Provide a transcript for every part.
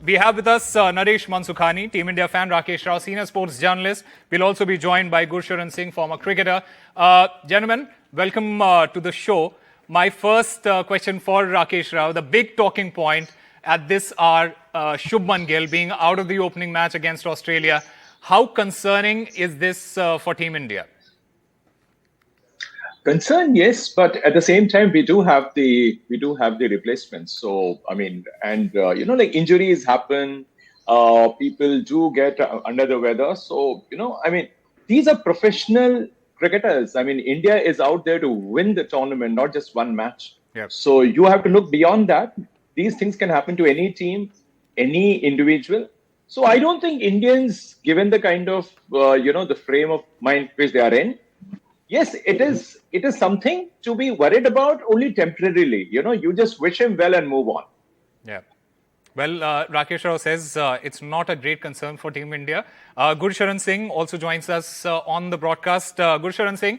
we have with us Naresh Mansukhani, Team India fan, Rakesh Rao, senior sports journalist. We'll also be joined by Gursharan Singh, former cricketer. Gentlemen, welcome to the show. My first question for Rakesh Rao, the big talking point at this hour, Shubman Gill being out of the opening match against Australia. How concerning is this for Team India? Concern, yes, but at the same time, we do have the replacements. So I mean, and like injuries happen, people do get under the weather. So I mean, these are professional cricketers. I mean, India is out there to win the tournament, not just one match. Yep. So you have to look beyond that. These things can happen to any team, any individual. So I don't think Indians, given the kind of the frame of mind which they are in. Yes, it is something to be worried about only temporarily. You just wish him well and move on. Yeah. Well, Rakesh Rao says it's not a great concern for Team India. Gursharan Singh also joins us on the broadcast. Gursharan Singh,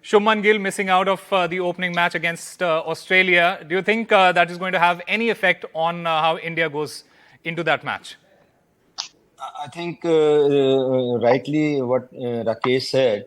Shubman Gill missing out of the opening match against Australia. Do you think that is going to have any effect on how India goes into that match? I think rightly what Rakesh said,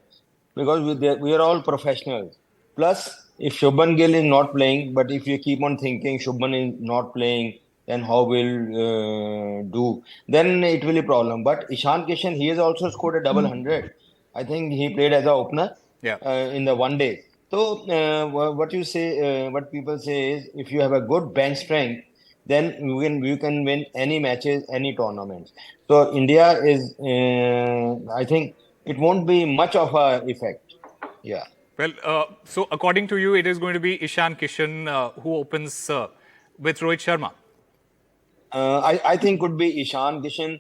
because we are all professionals. Plus, if Shubman Gill is not playing, but if you keep on thinking Shubman is not playing, then how will do? Then it will be a problem. But Ishan Kishan, he has also scored a double 100. I think he played as an opener in the one day. So what people say is, if you have a good bench strength, then you can win any matches, any tournaments. So India is, I think, it won't be much of an effect. Yeah. Well, so according to you, it is going to be Ishan Kishan who opens with Rohit Sharma. I think could be Ishan Kishan.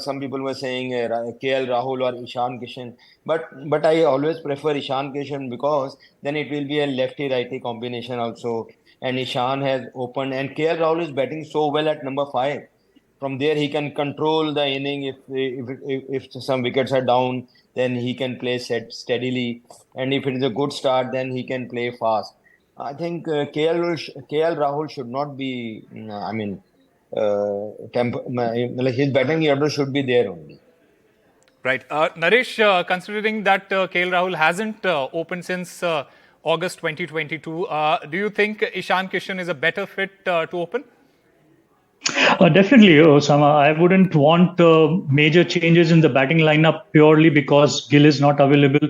Some people were saying KL Rahul or Ishan Kishan. But I always prefer Ishan Kishan because then it will be a lefty-righty combination also. And Ishan has opened. And KL Rahul is batting so well at number 5. From there, he can control the inning. If some wickets are down, then he can play steadily. And if it is a good start, then he can play fast. I think KL Rahul should not be, his batting order should be there only. Right. Naresh, considering that KL Rahul hasn't opened since August 2022, do you think Ishan Kishan is a better fit to open? Definitely, Osama. I wouldn't want major changes in the batting lineup purely because Gill is not available.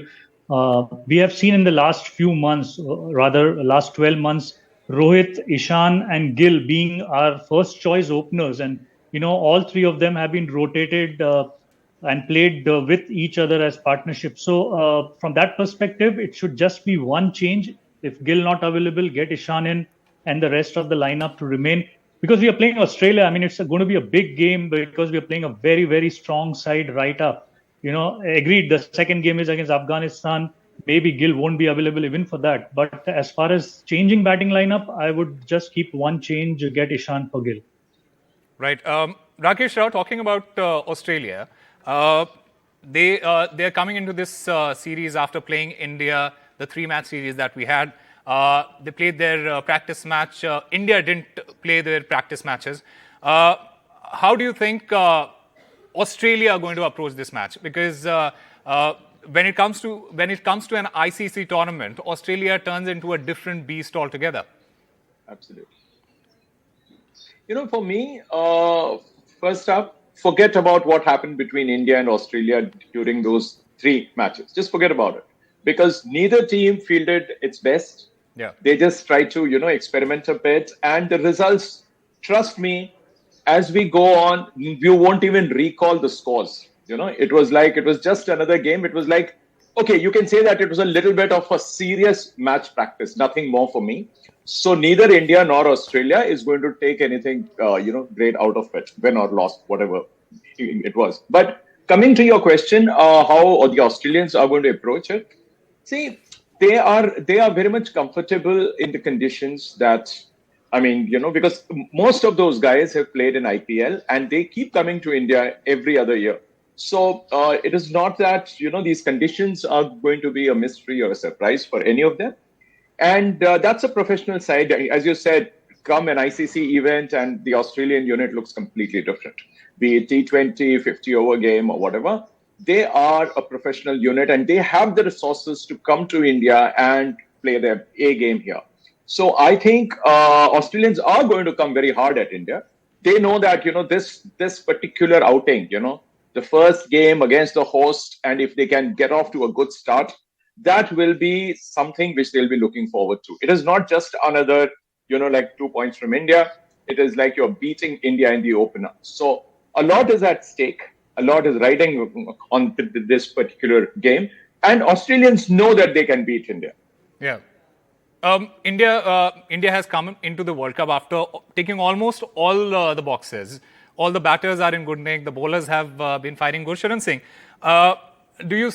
We have seen in the last few months, last 12 months, Rohit, Ishan and Gill being our first choice openers. And, all three of them have been rotated and played with each other as partnership. So from that perspective, it should just be one change. If Gill not available, get Ishan in and the rest of the lineup to remain. Because we are playing Australia, I mean, it's going to be a big game because we are playing a very, very strong side right up. Agreed, the second game is against Afghanistan. Maybe Gill won't be available even for that. But as far as changing batting lineup, I would just keep one change, get Ishan for Gill. Right. Rakesh Rao, talking about Australia, they are coming into this series after playing India, the 3-match series that we had. They played their practice match. India didn't play their practice matches. How do you think Australia are going to approach this match? Because when it comes to an ICC tournament, Australia turns into a different beast altogether. Absolutely. For me, first up, forget about what happened between India and Australia during those 3 matches. Just forget about it. Because neither team fielded its best. Yeah. They just try to, experiment a bit. And the results, trust me, as we go on, you won't even recall the scores. It was just another game. It was like, okay, you can say that it was a little bit of a serious match practice, nothing more for me. So neither India nor Australia is going to take anything, great out of it, win or lost, whatever it was. But coming to your question, how the Australians are going to approach it. See, they are very much comfortable in the conditions that, because most of those guys have played in IPL and they keep coming to India every other year. So it is not that, these conditions are going to be a mystery or a surprise for any of them. And that's a professional side. As you said, come an ICC event and the Australian unit looks completely different. Be it T20, 50 over game or whatever, they are a professional unit and they have the resources to come to India and play their A game here. So I think Australians are going to come very hard at India. They know that, this particular outing, the first game against the host, and if they can get off to a good start, that will be something which they'll be looking forward to. It is not just another, like 2 points from India. It is like you're beating India in the opener. So a lot is at stake. A lot is riding on this particular game. And Australians know that they can beat India. Yeah. India has come into the World Cup after ticking almost all the boxes. All the batters are in good nick. The bowlers have been firing. Gurcharan Singh, do you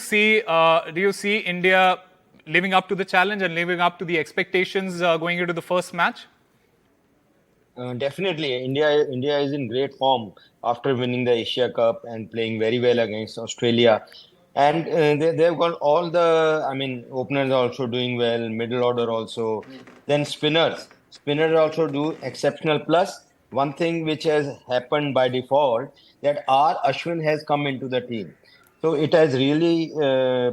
see India living up to the challenge and living up to the expectations going into the first match? Definitely, India is in great form after winning the Asia Cup and playing very well against Australia. And they've got all openers also doing well, middle order also. Then spinners also do exceptional. Plus, one thing which has happened by default, that R. Ashwin has come into the team. So it has really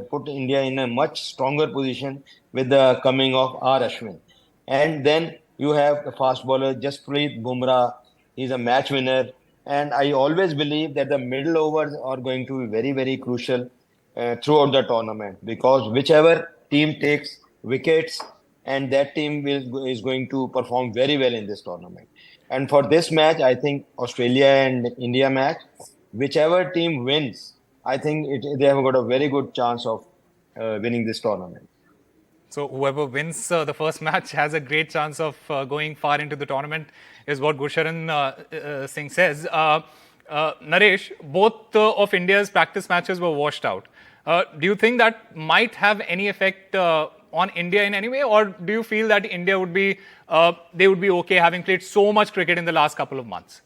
put India in a much stronger position with the coming of R. Ashwin. And then you have the fast bowler Jasprit Bumrah. He's a match winner. And I always believe that the middle overs are going to be very, very crucial throughout the tournament, because whichever team takes wickets, and that team is going to perform very well in this tournament. And for this match, I think Australia and India match, whichever team wins, I think they have got a very good chance of winning this tournament. So whoever wins the first match has a great chance of going far into the tournament, is what Gurcharan Singh says. Naresh, both of India's practice matches were washed out. Do you think that might have any effect on India in any way, or do you feel that India would be okay having played so much cricket in the last couple of months?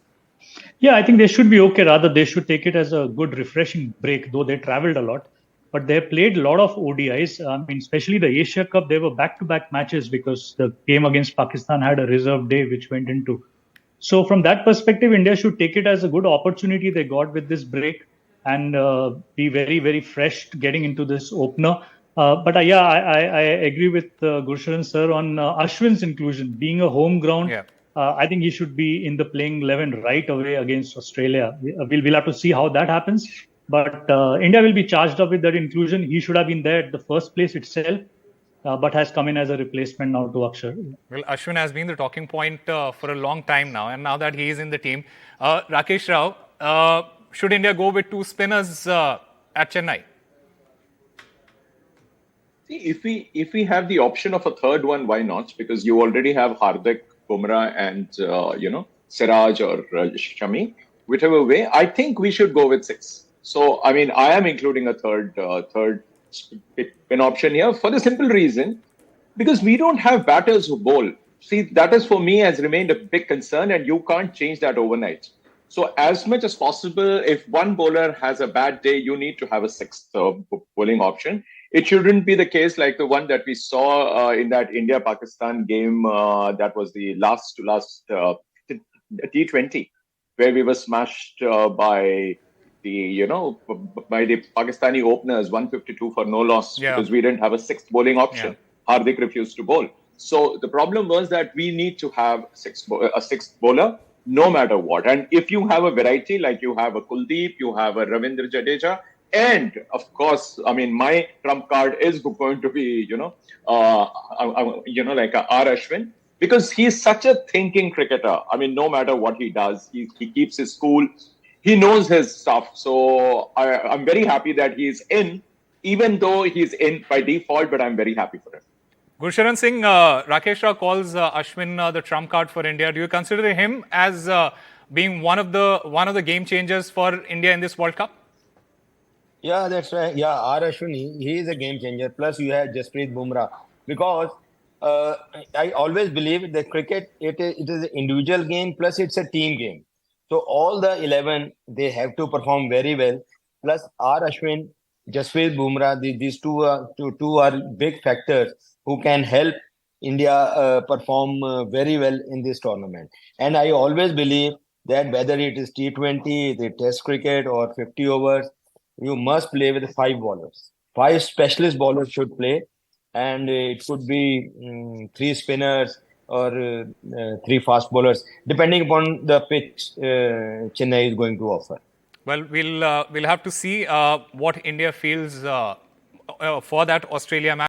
Yeah, I think they should be okay. Rather, they should take it as a good, refreshing break, though they traveled a lot. But they played a lot of ODIs. Especially the Asia Cup, they were back-to-back matches because the game against Pakistan had a reserve day which went into. So from that perspective, India should take it as a good opportunity they got with this break and be very, very fresh getting into this opener. But I agree with Gurcharan sir on Ashwin's inclusion. Being a home ground, I think he should be in the playing 11 right away against Australia. We'll have to see how that happens. But India will be charged up with that inclusion. He should have been there at the first place itself, but has come in as a replacement now to Akshar. Well, Ashwin has been the talking point for a long time now, and now that he is in the team, Rakesh Rao, should India go with two spinners at Chennai? See, if we have the option of a third one, why not? Because you already have Hardik, Bumrah, and Siraj or Shami. Whichever way, I think we should go with 6. So, I am including a third spin option here for the simple reason, because we don't have batters who bowl. See, that is for me has remained a big concern, and you can't change that overnight. So, as much as possible, if one bowler has a bad day, you need to have a 6th bowling option. It shouldn't be the case like the one that we saw in that India-Pakistan game that was the last T20, where we were smashed by the Pakistani openers, 152 for no loss, because we didn't have a 6th bowling option. Hardik refused to bowl. So the problem was that we need to have a 6th bowler, no matter what. And if you have a variety, like you have a Kuldeep, you have a Ravindra Jadeja, and of course, my trump card is going to be, like a R. Ashwin, because he's such a thinking cricketer. No matter what he does, he keeps his cool. He knows his stuff. So I'm very happy that he's in, even though he's in by default, but I'm very happy for him. Gurcharan Singh, Rakesh Rao calls Ashwin the trump card for India. Do you consider him as being one of the game changers for India in this World Cup? Yeah, that's right. Yeah, R. Ashwin, he is a game changer. Plus, you have Jasprit Bumrah. Because I always believe that cricket, it is an individual game, plus it's a team game. So all the 11, they have to perform very well. Plus R. Ashwin, Jasprit Bumrah, these two are big factors who can help India perform very well in this tournament. And I always believe that whether it is T20, the Test cricket, or 50 overs, you must play with 5 bowlers. 5 specialist bowlers should play, and it could be 3 spinners or 3 fast bowlers, depending upon the pitch Chennai is going to offer. Well, we'll have to see what India feels for that Australia match.